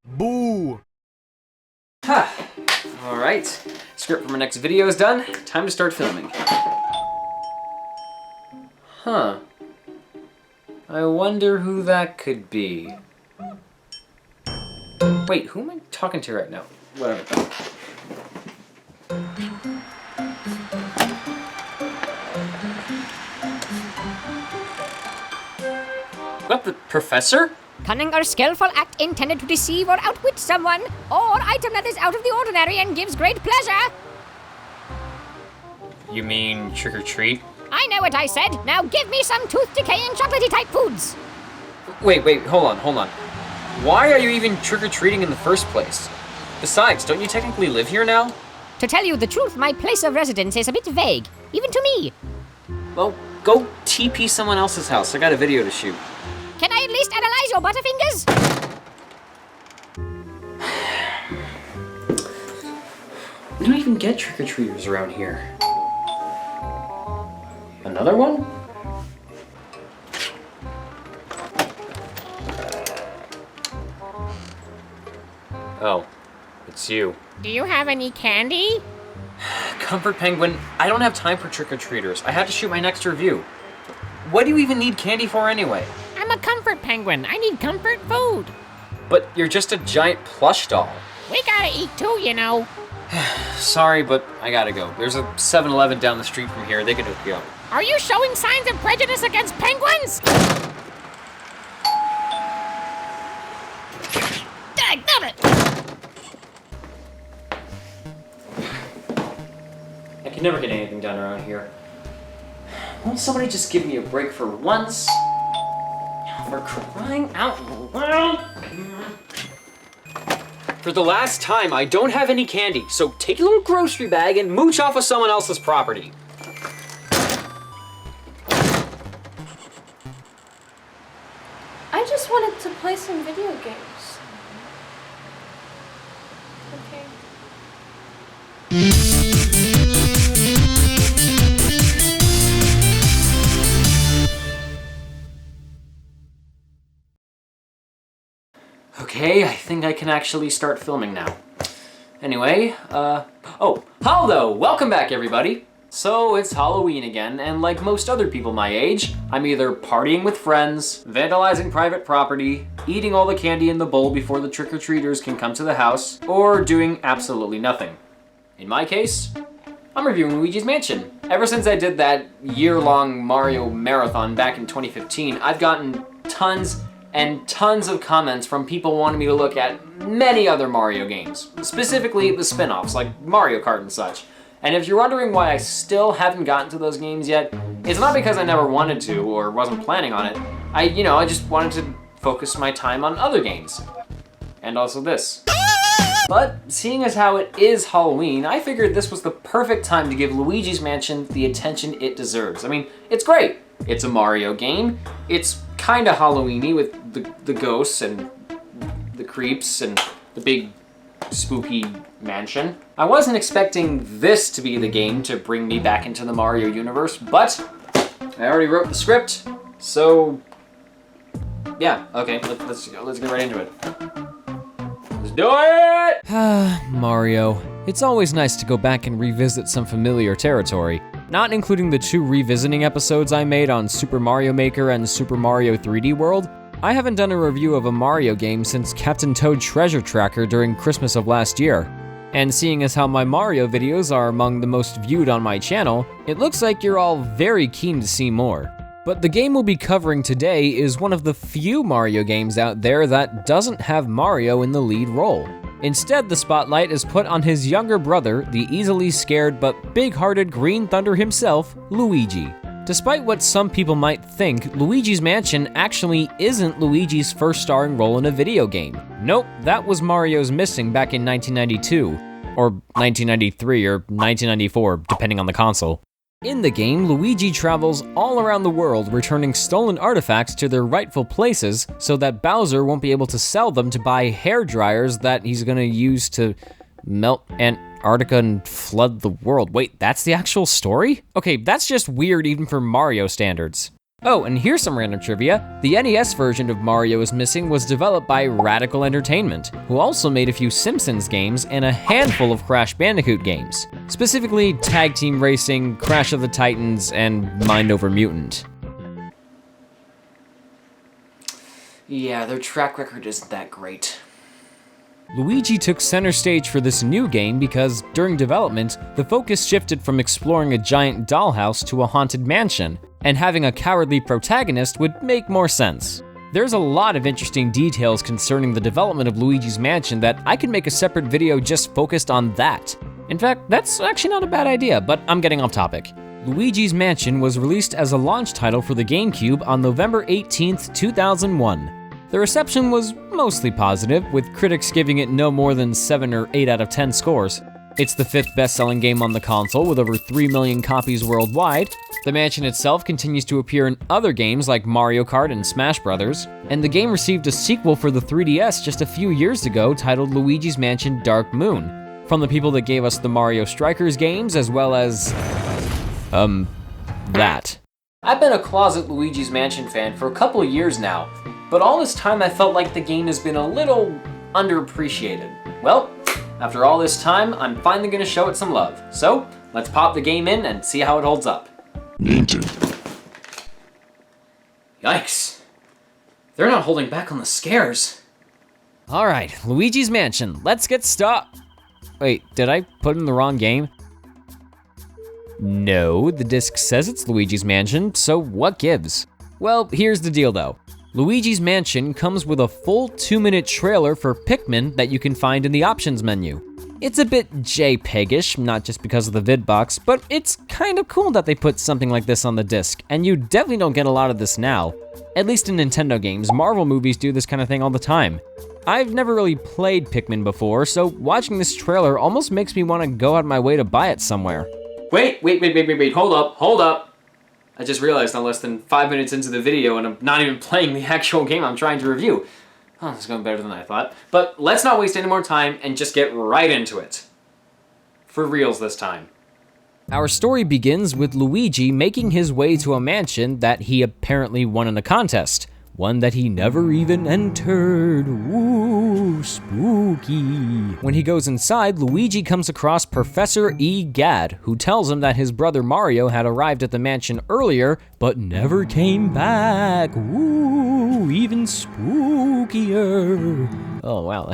Boo! Ha! Alright, script for my next video is done. Time to start filming. Huh. I wonder who that could be. Wait, who am I talking to right now? Whatever. What, the professor? Cunning or skillful act intended to deceive or outwit someone, or item that is out of the ordinary and gives great pleasure. You mean trick or treat? I know what I said. Now give me some tooth-decaying chocolatey type foods. Wait, hold on. Why are you even trick-or-treating in the first place? Besides, don't you technically live here now? To tell you the truth, my place of residence is a bit vague, even to me. Well, go TP someone else's house. I got a video to shoot. Can I at least analyze your butterfingers? We don't even get trick-or-treaters around here. Another one? Oh, it's you. Do you have any candy? Comfort Penguin, I don't have time for trick-or-treaters. I have to shoot my next review. What do you even need candy for anyway? I'm a comfort penguin. I need comfort food. But you're just a giant plush doll. We gotta eat too, you know. Sorry, but I gotta go. There's a 7-Eleven down the street from here. They can hook you up. Are you showing signs of prejudice against penguins? Dadgummit! I can never get anything done around here. Won't somebody just give me a break for once? For crying out loud! For the last time, I don't have any candy, so take your little grocery bag and mooch off of someone else's property. I just wanted to play some video games. Okay. Okay, I think I can actually start filming now. Anyway, oh, hello! Welcome back, everybody! So, it's Halloween again, and like most other people my age, I'm either partying with friends, vandalizing private property, eating all the candy in the bowl before the trick-or-treaters can come to the house, or doing absolutely nothing. In my case, I'm reviewing Luigi's Mansion. Ever since I did that year-long Mario marathon back in 2015, I've gotten tons and tons of comments from people wanting me to look at many other Mario games, specifically the spin-offs like Mario Kart and such. And if you're wondering why I still haven't gotten to those games yet, it's not because I never wanted to or wasn't planning on it. I just wanted to focus my time on other games. And also this. But seeing as how it is Halloween, I figured this was the perfect time to give Luigi's Mansion the attention it deserves. I mean, it's great. It's a Mario game. It's kinda Halloween-y with the ghosts and the creeps and the big spooky mansion. I wasn't expecting this to be the game to bring me back into the Mario universe, but I already wrote the script, so yeah, okay, let's get right into it. Let's do it! Mario. It's always nice to go back and revisit some familiar territory. Not including the 2 revisiting episodes I made on Super Mario Maker and Super Mario 3D World, I haven't done a review of a Mario game since Captain Toad Treasure Tracker during Christmas of last year. And seeing as how my Mario videos are among the most viewed on my channel, it looks like you're all very keen to see more. But the game we'll be covering today is one of the few Mario games out there that doesn't have Mario in the lead role. Instead, the spotlight is put on his younger brother, the easily scared but big-hearted Green Thunder himself, Luigi. Despite what some people might think, Luigi's Mansion actually isn't Luigi's first starring role in a video game. Nope, that was Mario's Missing back in 1992, or 1993 or 1994, depending on the console. In the game, Luigi travels all around the world returning stolen artifacts to their rightful places so that Bowser won't be able to sell them to buy hair dryers that he's gonna use to melt Antarctica and flood the world. Wait, that's the actual story? Okay, that's just weird even for Mario standards. Oh, and here's some random trivia. The NES version of Mario is Missing was developed by Radical Entertainment, who also made a few Simpsons games and a handful of Crash Bandicoot games. Specifically, Tag Team Racing, Crash of the Titans, and Mind Over Mutant. Yeah, their track record isn't that great. Luigi took center stage for this new game because, during development, the focus shifted from exploring a giant dollhouse to a haunted mansion, and having a cowardly protagonist would make more sense. There's a lot of interesting details concerning the development of Luigi's Mansion that I could make a separate video just focused on that. In fact, that's actually not a bad idea, but I'm getting off topic. Luigi's Mansion was released as a launch title for the GameCube on November 18th, 2001. The reception was mostly positive, with critics giving it no more than 7 or 8 out of 10 scores. It's the 5th best-selling game on the console with over 3 million copies worldwide. The mansion itself continues to appear in other games like Mario Kart and Smash Bros., and the game received a sequel for the 3DS just a few years ago titled Luigi's Mansion Dark Moon, from the people that gave us the Mario Strikers games as well as... that. I've been a closet Luigi's Mansion fan for a couple of years now, but all this time I felt like the game has been a little underappreciated. Well, after all this time, I'm finally gonna show it some love. So, let's pop the game in and see how it holds up. Yikes. They're not holding back on the scares. Alright, Luigi's Mansion, let's get Wait, did I put in the wrong game? No, the disc says it's Luigi's Mansion, so what gives? Well, here's the deal though. Luigi's Mansion comes with a full 2-minute trailer for Pikmin that you can find in the options menu. It's a bit JPEG-ish, not just because of the vidbox, but it's kind of cool that they put something like this on the disc, and you definitely don't get a lot of this now. At least in Nintendo games, Marvel movies do this kind of thing all the time. I've never really played Pikmin before, so watching this trailer almost makes me want to go out my way to buy it somewhere. Wait, hold up. I just realized I'm less than 5 minutes into the video and I'm not even playing the actual game I'm trying to review. Oh, this is going better than I thought. But let's not waste any more time and just get right into it. For reals this time. Our story begins with Luigi making his way to a mansion that he apparently won in a contest. One that he never even entered. Ooh, spooky. When he goes inside, Luigi comes across Professor E. Gadd, who tells him that his brother Mario had arrived at the mansion earlier, but never came back. Ooh, even spookier. Oh wow,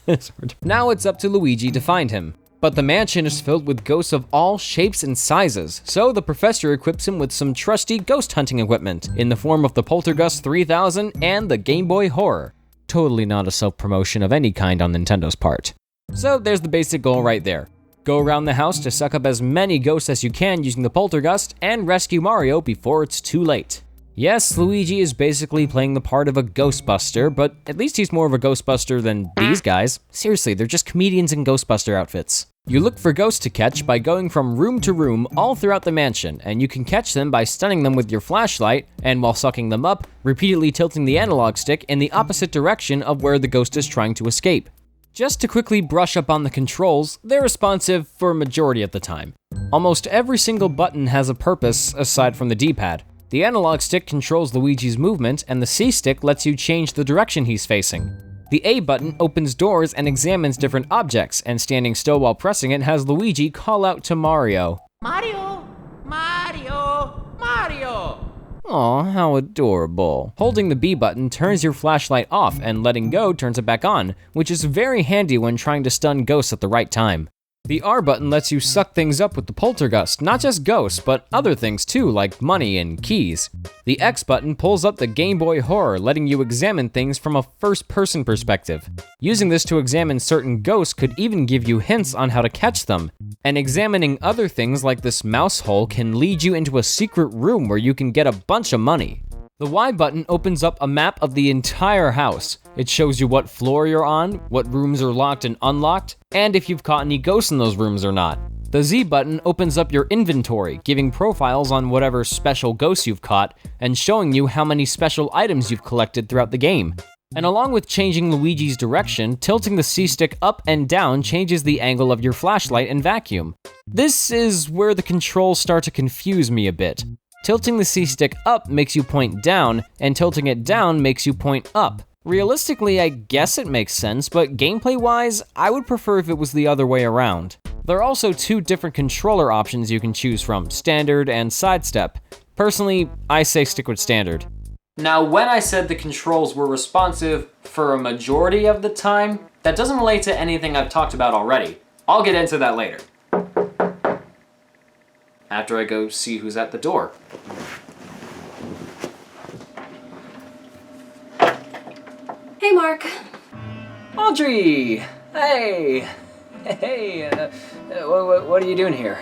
that's hard. Now it's up to Luigi to find him. But the mansion is filled with ghosts of all shapes and sizes, so the professor equips him with some trusty ghost hunting equipment in the form of the Poltergust 3000 and the Game Boy Horror. Totally not a self-promotion of any kind on Nintendo's part. So there's the basic goal right there. Go around the house to suck up as many ghosts as you can using the Poltergust and rescue Mario before it's too late. Yes, Luigi is basically playing the part of a Ghostbuster, but at least he's more of a Ghostbuster than these guys. Seriously, they're just comedians in Ghostbuster outfits. You look for ghosts to catch by going from room to room all throughout the mansion, and you can catch them by stunning them with your flashlight, and while sucking them up, repeatedly tilting the analog stick in the opposite direction of where the ghost is trying to escape. Just to quickly brush up on the controls, they're responsive for a majority of the time. Almost every single button has a purpose aside from the D-pad. The analog stick controls Luigi's movement, and the C stick lets you change the direction he's facing. The A button opens doors and examines different objects, and standing still while pressing it has Luigi call out to Mario. Mario! Mario! Mario! Aw, how adorable. Holding the B button turns your flashlight off, and letting go turns it back on, which is very handy when trying to stun ghosts at the right time. The R button lets you suck things up with the Poltergust, not just ghosts, but other things too, like money and keys. The X button pulls up the Game Boy Horror, letting you examine things from a first-person perspective. Using this to examine certain ghosts could even give you hints on how to catch them. And examining other things like this mouse hole can lead you into a secret room where you can get a bunch of money. The Y button opens up a map of the entire house. It shows you what floor you're on, what rooms are locked and unlocked, and if you've caught any ghosts in those rooms or not. The Z button opens up your inventory, giving profiles on whatever special ghosts you've caught, and showing you how many special items you've collected throughout the game. And along with changing Luigi's direction, tilting the C stick up and down changes the angle of your flashlight and vacuum. This is where the controls start to confuse me a bit. Tilting the C-stick up makes you point down, and tilting it down makes you point up. Realistically, I guess it makes sense, but gameplay-wise, I would prefer if it was the other way around. There are also 2 different controller options you can choose from, standard and sidestep. Personally, I say stick with standard. Now, when I said the controls were responsive for a majority of the time, that doesn't relate to anything I've talked about already. I'll get into that later. After I go see who's at the door. Hey, Mark. Audrey! Hey! Hey, what are you doing here?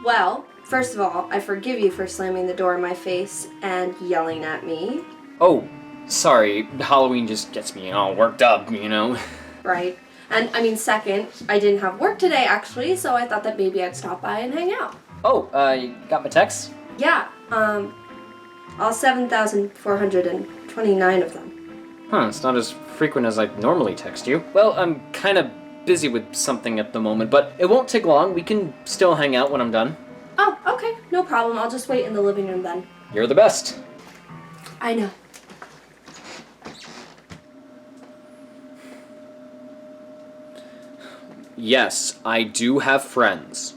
Well, first of all, I forgive you for slamming the door in my face and yelling at me. Oh, sorry. Halloween just gets me all worked up, you know? Right. And I mean, second, I didn't have work today, actually, so I thought that maybe I'd stop by and hang out. Oh, you got my text? Yeah, all 7,429 of them. Huh, it's not as frequent as I normally text you. Well, I'm kind of busy with something at the moment, but it won't take long. We can still hang out when I'm done. Oh, okay, no problem. I'll just wait in the living room then. You're the best. I know. Yes, I do have friends.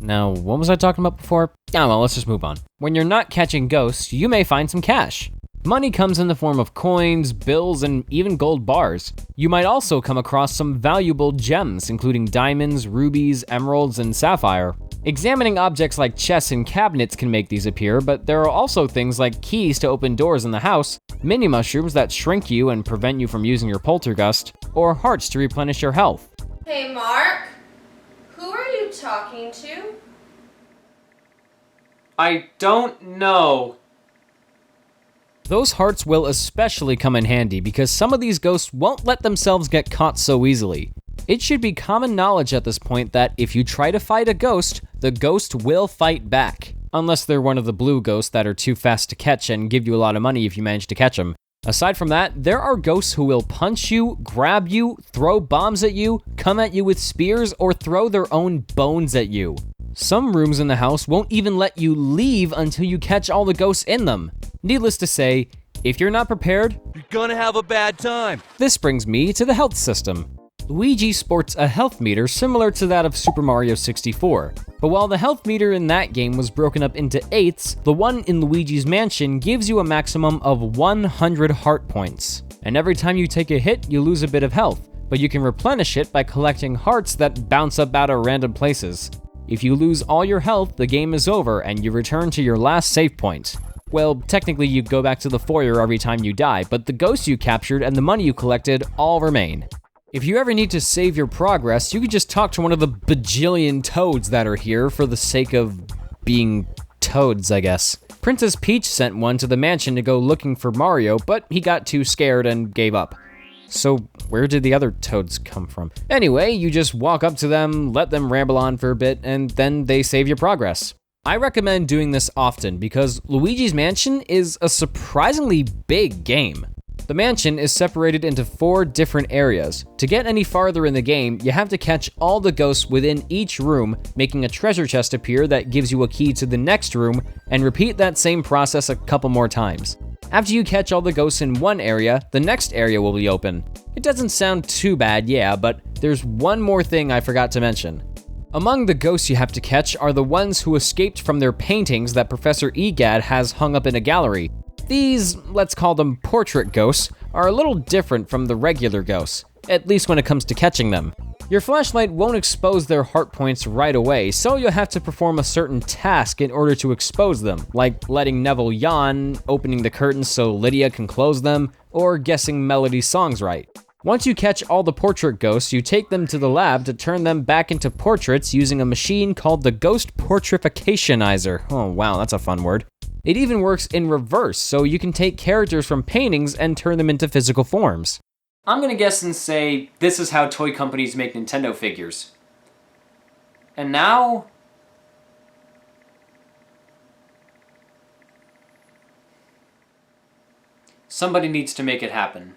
Now, what was I talking about before? Ah, well, let's just move on. When you're not catching ghosts, you may find some cash. Money comes in the form of coins, bills, and even gold bars. You might also come across some valuable gems, including diamonds, rubies, emeralds, and sapphire. Examining objects like chests and cabinets can make these appear, but there are also things like keys to open doors in the house, mini mushrooms that shrink you and prevent you from using your poltergust, or hearts to replenish your health. Hey, Mark. Who are you talking to? I don't know. Those hearts will especially come in handy because some of these ghosts won't let themselves get caught so easily. It should be common knowledge at this point that if you try to fight a ghost, the ghost will fight back. Unless they're one of the blue ghosts that are too fast to catch and give you a lot of money if you manage to catch them. Aside from that, there are ghosts who will punch you, grab you, throw bombs at you, come at you with spears, or throw their own bones at you. Some rooms in the house won't even let you leave until you catch all the ghosts in them. Needless to say, if you're not prepared, you're gonna have a bad time. This brings me to the health system. Luigi sports a health meter similar to that of Super Mario 64. But while the health meter in that game was broken up into 8ths, the one in Luigi's Mansion gives you a maximum of 100 heart points. And every time you take a hit, you lose a bit of health, but you can replenish it by collecting hearts that bounce up out of random places. If you lose all your health, the game is over and you return to your last save point. Well, technically you go back to the foyer every time you die, but the ghosts you captured and the money you collected all remain. If you ever need to save your progress, you can just talk to one of the bajillion toads that are here for the sake of being toads, I guess. Princess Peach sent one to the mansion to go looking for Mario, but he got too scared and gave up. So where did the other toads come from? Anyway, you just walk up to them, let them ramble on for a bit, and then they save your progress. I recommend doing this often because Luigi's Mansion is a surprisingly big game. The mansion is separated into 4 different areas. To get any farther in the game, you have to catch all the ghosts within each room, making a treasure chest appear that gives you a key to the next room, and repeat that same process a couple more times. After you catch all the ghosts in one area, the next area will be open. It doesn't sound too bad, yeah, but there's one more thing I forgot to mention. Among the ghosts you have to catch are the ones who escaped from their paintings that Professor Egad has hung up in a gallery. These, let's call them portrait ghosts, are a little different from the regular ghosts, at least when it comes to catching them. Your flashlight won't expose their heart points right away, so you'll have to perform a certain task in order to expose them, like letting Neville yawn, opening the curtains so Lydia can close them, or guessing Melody's songs right. Once you catch all the portrait ghosts, you take them to the lab to turn them back into portraits using a machine called the Ghost Portrificationizer. Oh wow, that's a fun word. It even works in reverse, so you can take characters from paintings and turn them into physical forms. I'm gonna guess and say this is how toy companies make Nintendo figures. And now... somebody needs to make it happen.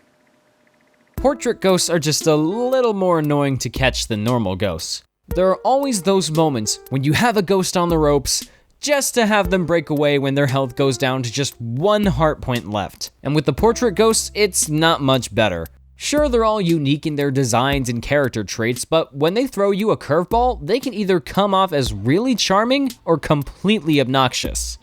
Portrait ghosts are just a little more annoying to catch than normal ghosts. There are always those moments when you have a ghost on the ropes, just to have them break away when their health goes down to just 1 heart point left. And with the portrait ghosts, it's not much better. Sure, they're all unique in their designs and character traits, but when they throw you a curveball, they can either come off as really charming or completely obnoxious.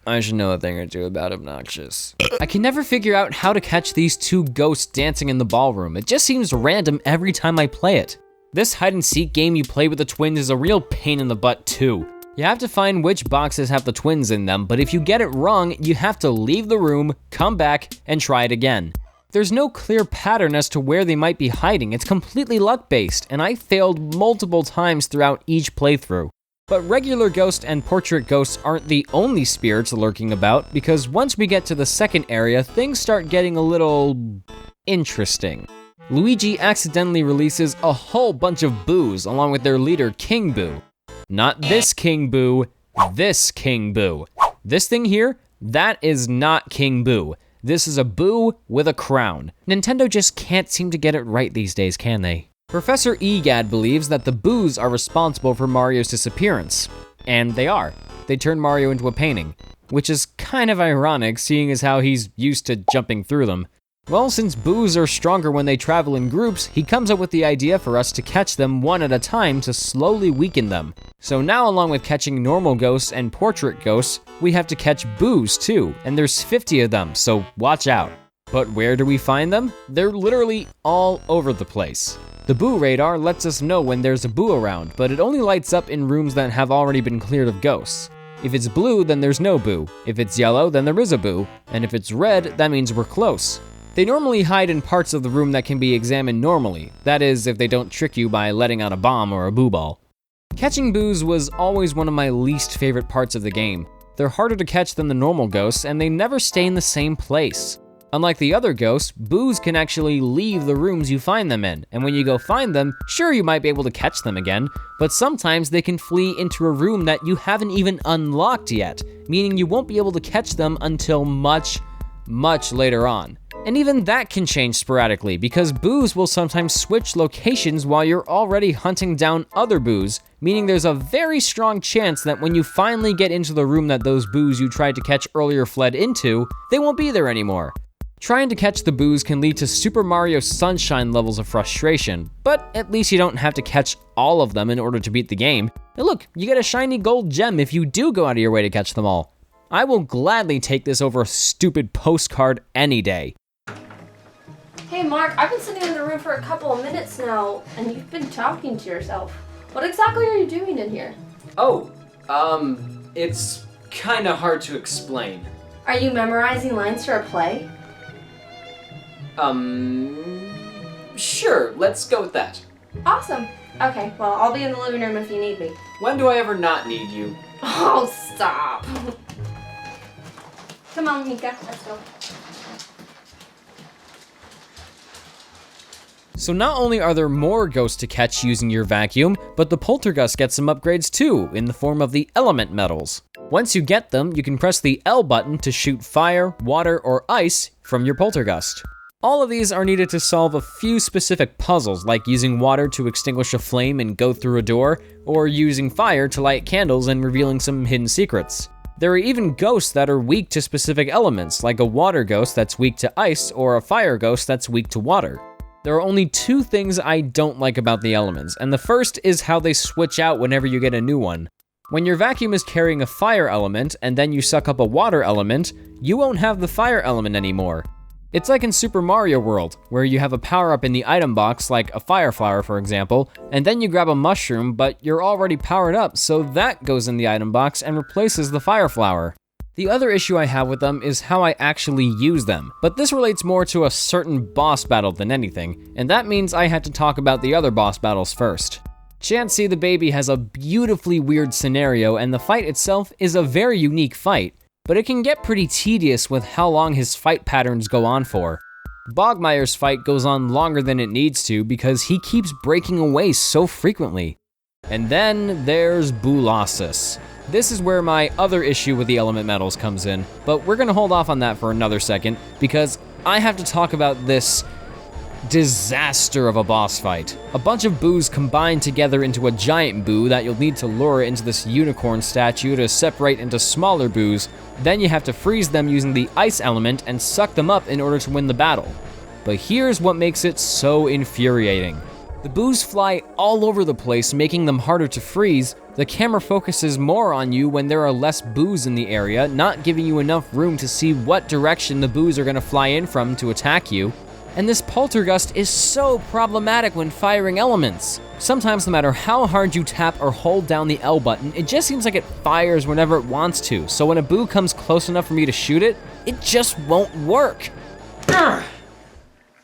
I should know a thing or two about obnoxious. I can never figure out how to catch these 2 ghosts dancing in the ballroom. It just seems random every time I play it. This hide and seek game you play with the twins is a real pain in the butt too. You have to find which boxes have the twins in them, but if you get it wrong, you have to leave the room, come back, and try it again. There's no clear pattern as to where they might be hiding. It's completely luck-based, and I failed multiple times throughout each playthrough. But regular ghost and portrait ghosts aren't the only spirits lurking about, because once we get to the second area, things start getting a little interesting. Luigi accidentally releases a whole bunch of boos along with their leader King Boo. Not this King Boo, this King Boo. This thing here, that is not King Boo. This is a Boo with a crown. Nintendo just can't seem to get it right these days, can they? Professor Egad believes that the Boos are responsible for Mario's disappearance. And they are. They turn Mario into a painting. Which is kind of ironic, seeing as how he's used to jumping through them. Well, since Boos are stronger when they travel in groups, he comes up with the idea for us to catch them one at a time to slowly weaken them. So now, along with catching normal ghosts and portrait ghosts, we have to catch Boos too, and there's 50 of them, so watch out. But where do we find them? They're literally all over the place. The Boo radar lets us know when there's a Boo around, but it only lights up in rooms that have already been cleared of ghosts. If it's blue, then there's no Boo. If it's yellow, then there is a Boo. And if it's red, that means we're close. They normally hide in parts of the room that can be examined normally. That is, if they don't trick you by letting out a bomb or a Boo ball. Catching Boos was always one of my least favorite parts of the game. They're harder to catch than the normal ghosts, and they never stay in the same place. Unlike the other ghosts, Boos can actually leave the rooms you find them in, and when you go find them, sure, you might be able to catch them again, but sometimes they can flee into a room that you haven't even unlocked yet, meaning you won't be able to catch them until much later on. And even that can change sporadically, because Boos will sometimes switch locations while you're already hunting down other Boos, meaning there's a very strong chance that when you finally get into the room that those Boos you tried to catch earlier fled into, they won't be there anymore. Trying to catch the Boos can lead to Super Mario Sunshine levels of frustration, but at least you don't have to catch all of them in order to beat the game. And look, you get a shiny gold gem if you do go out of your way to catch them all. I will gladly take this over a stupid postcard any day. Hey Mark, I've been sitting in the room for a couple of minutes now, and you've been talking to yourself. What exactly are you doing in here? Oh, it's kinda hard to explain. Are you memorizing lines for a play? Sure, let's go with that. Awesome. Okay, well, I'll be in the living room if you need me. When do I ever not need you? Oh, stop. Come on, Mika, let's go. So not only are there more ghosts to catch using your vacuum, but the Poltergust gets some upgrades too, in the form of the element medals. Once you get them, you can press the L button to shoot fire, water, or ice from your Poltergust. All of these are needed to solve a few specific puzzles, like using water to extinguish a flame and go through a door, or using fire to light candles and revealing some hidden secrets. There are even ghosts that are weak to specific elements, like a water ghost that's weak to ice, or a fire ghost that's weak to water. There are only 2 things I don't like about the elements, and the first is how they switch out whenever you get a new one. When your vacuum is carrying a fire element, and then you suck up a water element, you won't have the fire element anymore. It's like in Super Mario World, where you have a power-up in the item box, like a fire flower for example, and then you grab a mushroom, but you're already powered up, so that goes in the item box and replaces the fire flower. The other issue I have with them is how I actually use them, but this relates more to a certain boss battle than anything, and that means I had to talk about the other boss battles first. Chansey the Baby has a beautifully weird scenario, and the fight itself is a very unique fight, but it can get pretty tedious with how long his fight patterns go on for. Bogmire's fight goes on longer than it needs to because he keeps breaking away so frequently. And then there's Bulosus. This is where my other issue with the element medals comes in, but we're gonna hold off on that for another second because I have to talk about this disaster of a boss fight. A bunch of boos combined together into a giant boo that you'll need to lure into this unicorn statue to separate into smaller boos. Then you have to freeze them using the ice element and suck them up in order to win the battle. But here's what makes it so infuriating. The boos fly all over the place, making them harder to freeze. The camera focuses more on you when there are less boos in the area, not giving you enough room to see what direction the boos are going to fly in from to attack you. And this poltergust is so problematic when firing elements. Sometimes no matter how hard you tap or hold down the L button, it just seems like it fires whenever it wants to. So when a boo comes close enough for me to shoot it, it just won't work.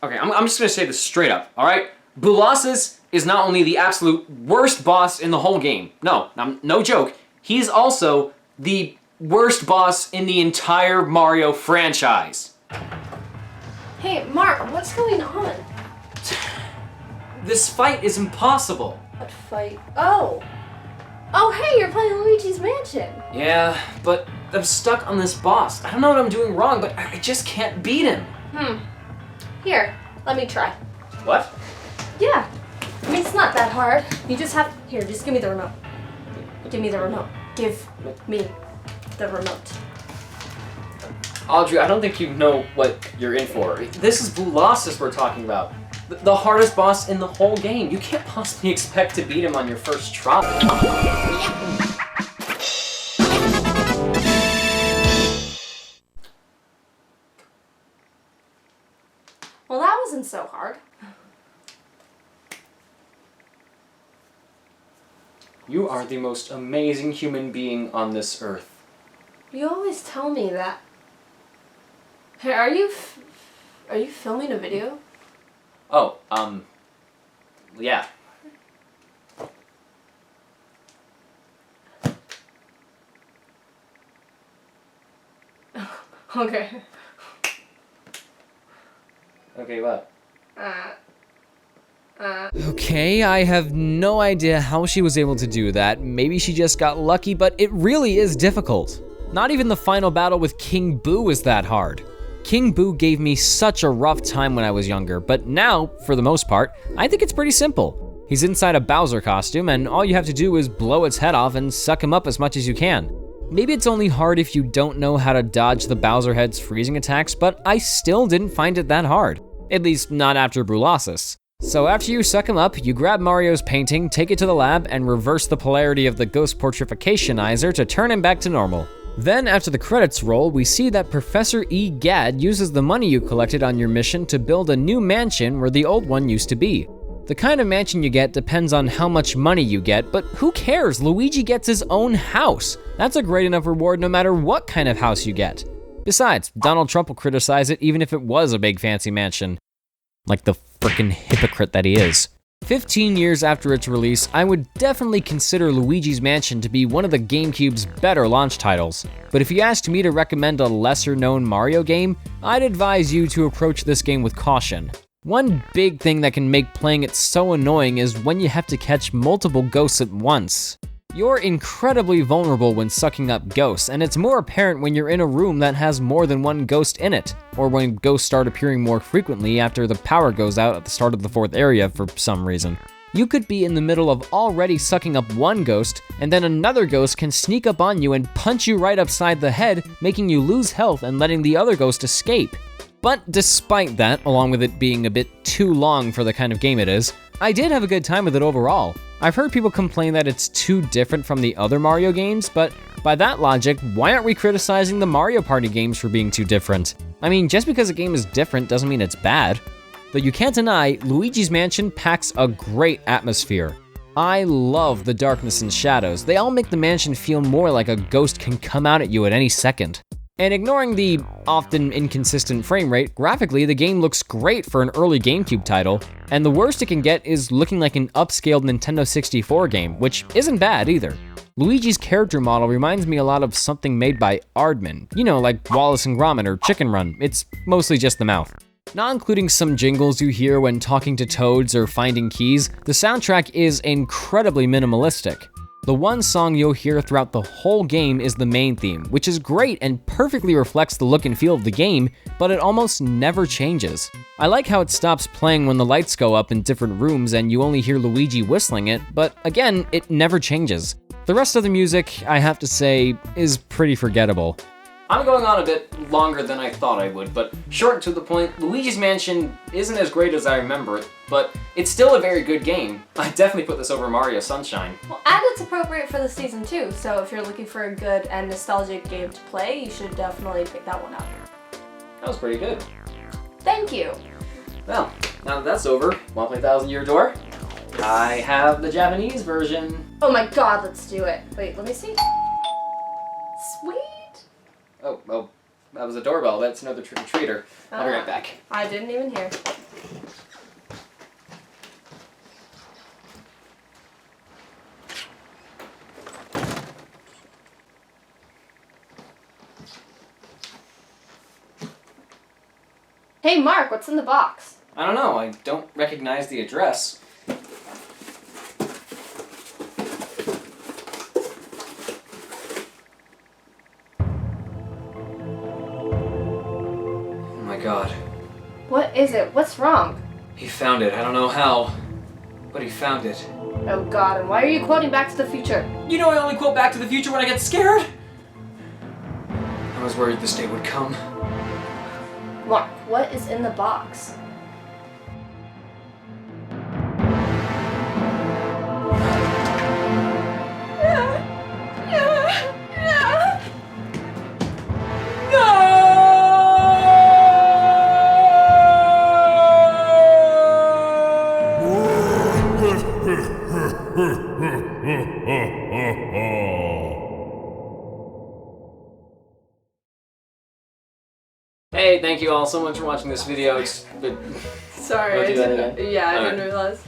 Okay, I'm just gonna say this straight up, all right? Bulosus is not only the absolute worst boss in the whole game. No joke. He's also the worst boss in the entire Mario franchise. Hey, Mark, what's going on? This fight is impossible. What fight? Oh, hey, you're playing Luigi's Mansion. Yeah, but I'm stuck on this boss. I don't know what I'm doing wrong, but I just can't beat him. Here, let me try. What? Yeah. I mean, it's not that hard. You just have... Here, just give me the remote. Give me the remote. Give me the remote. Audrey, I don't think you know what you're in for. This is Bulosus we're talking about. The hardest boss in the whole game. You can't possibly expect to beat him on your first try. Well, that wasn't so hard. You are the most amazing human being on this earth. You always tell me that. Hey, are you filming a video? Oh, yeah. Okay. Okay, what? Okay, I have no idea how she was able to do that. Maybe she just got lucky, but it really is difficult. Not even the final battle with King Boo is that hard. King Boo gave me such a rough time when I was younger, but now, for the most part, I think it's pretty simple. He's inside a Bowser costume, and all you have to do is blow its head off and suck him up as much as you can. Maybe it's only hard if you don't know how to dodge the Bowser head's freezing attacks, but I still didn't find it that hard. At least not after Bulosus. So after you suck him up, you grab Mario's painting, take it to the lab, and reverse the polarity of the ghost portrificationizer to turn him back to normal. Then, after the credits roll, we see that Professor E. Gadd uses the money you collected on your mission to build a new mansion where the old one used to be. The kind of mansion you get depends on how much money you get, but who cares? Luigi gets his own house. That's a great enough reward no matter what kind of house you get. Besides, Donald Trump will criticize it even if it was a big fancy mansion. Like the frickin' hypocrite that he is. 15 years after its release, I would definitely consider Luigi's Mansion to be one of the GameCube's better launch titles. But if you asked me to recommend a lesser-known Mario game, I'd advise you to approach this game with caution. One big thing that can make playing it so annoying is when you have to catch multiple ghosts at once. You're incredibly vulnerable when sucking up ghosts, and it's more apparent when you're in a room that has more than one ghost in it, or when ghosts start appearing more frequently after the power goes out at the start of the fourth area for some reason. You could be in the middle of already sucking up one ghost, and then another ghost can sneak up on you and punch you right upside the head, making you lose health and letting the other ghost escape. But despite that, along with it being a bit too long for the kind of game it is, I did have a good time with it overall. I've heard people complain that it's too different from the other Mario games, but by that logic, why aren't we criticizing the Mario Party games for being too different? I mean, just because a game is different doesn't mean it's bad. But you can't deny, Luigi's Mansion packs a great atmosphere. I love the darkness and shadows. They all make the mansion feel more like a ghost can come out at you at any second. And ignoring the often inconsistent frame rate, graphically the game looks great for an early GameCube title, and the worst it can get is looking like an upscaled Nintendo 64 game, which isn't bad either. Luigi's character model reminds me a lot of something made by Aardman, you know, like Wallace and Gromit or Chicken Run. It's mostly just the mouth. Not including some jingles you hear when talking to toads or finding keys, the soundtrack is incredibly minimalistic. The one song you'll hear throughout the whole game is the main theme, which is great and perfectly reflects the look and feel of the game, but it almost never changes. I like how it stops playing when the lights go up in different rooms and you only hear Luigi whistling it, but again, it never changes. The rest of the music, I have to say, is pretty forgettable. I'm going on a bit longer than I thought I would, but short and to the point, Luigi's Mansion isn't as great as I remember it, but it's still a very good game. I definitely put this over Mario Sunshine. Well, and it's appropriate for the season too, so if you're looking for a good and nostalgic game to play, you should definitely pick that one up. That was pretty good. Thank you. Well, now that that's over, wanna play Thousand Year Door? I have the Japanese version. Oh my god, let's do it. Wait, let me see. Sweet. Oh, that was a doorbell. That's another trick-or-treater. I'll be right back. I didn't even hear. Hey Mark, what's in the box? I don't know, I don't recognize the address. Oh my god. What is it? What's wrong? He found it. I don't know how, but he found it. Oh god, and why are you quoting Back to the Future? You know I only quote Back to the Future when I get scared. I was worried this day would come. Mark, what is in the box? Hey, thank you all so much for watching this video. Sorry, Wanna do that again? I Alright. didn't realize.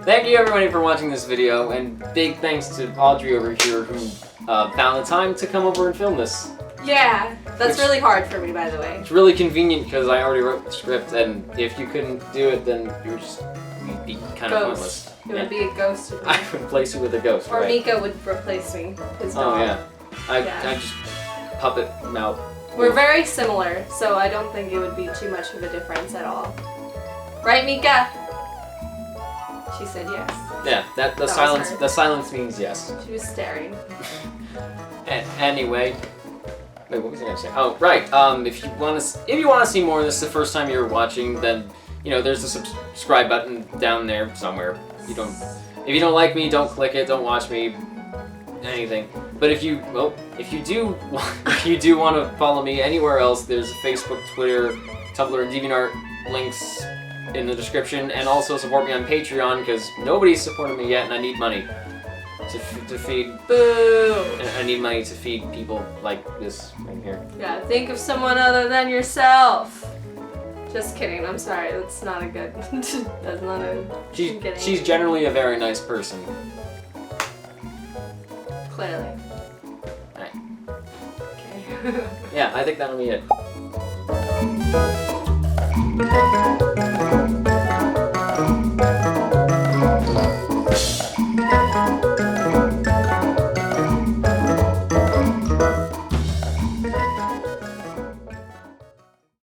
Thank you everybody for watching this video, and big thanks to Audrey over here who found the time to come over and film this. Yeah, that's Which- really hard for me, by the way. It's really convenient because I already wrote the script, and if you couldn't do it, then you'd be kind of pointless. Ghost. It would be a ghost. With me. I would replace you with a ghost, Or right? Mika would replace me. His Oh dog. yeah. I Yeah. just puppet mouth. We're very similar, so I don't think it would be too much of a difference at all. Right, Mika? She said yes. Yeah, the was silence. her. The silence means yes. She was staring. Anyway, wait, what was I gonna say? Oh, right. If you want to see more, and this is the first time you're watching, then there's a subscribe button down there somewhere. If you don't like me, don't click it. Don't watch me. Anything. But if you do want to follow me anywhere else, there's Facebook, Twitter, Tumblr, and DeviantArt links in the description, and also support me on Patreon because nobody's supported me yet, and I need money to feed. Boo! I need money to feed people like this right here. Yeah, think of someone other than yourself. Just kidding. I'm sorry. That's not a good. That's not a. I'm kidding. She's generally a very nice person. Clearly. Right. Okay. Yeah, I think that'll be it.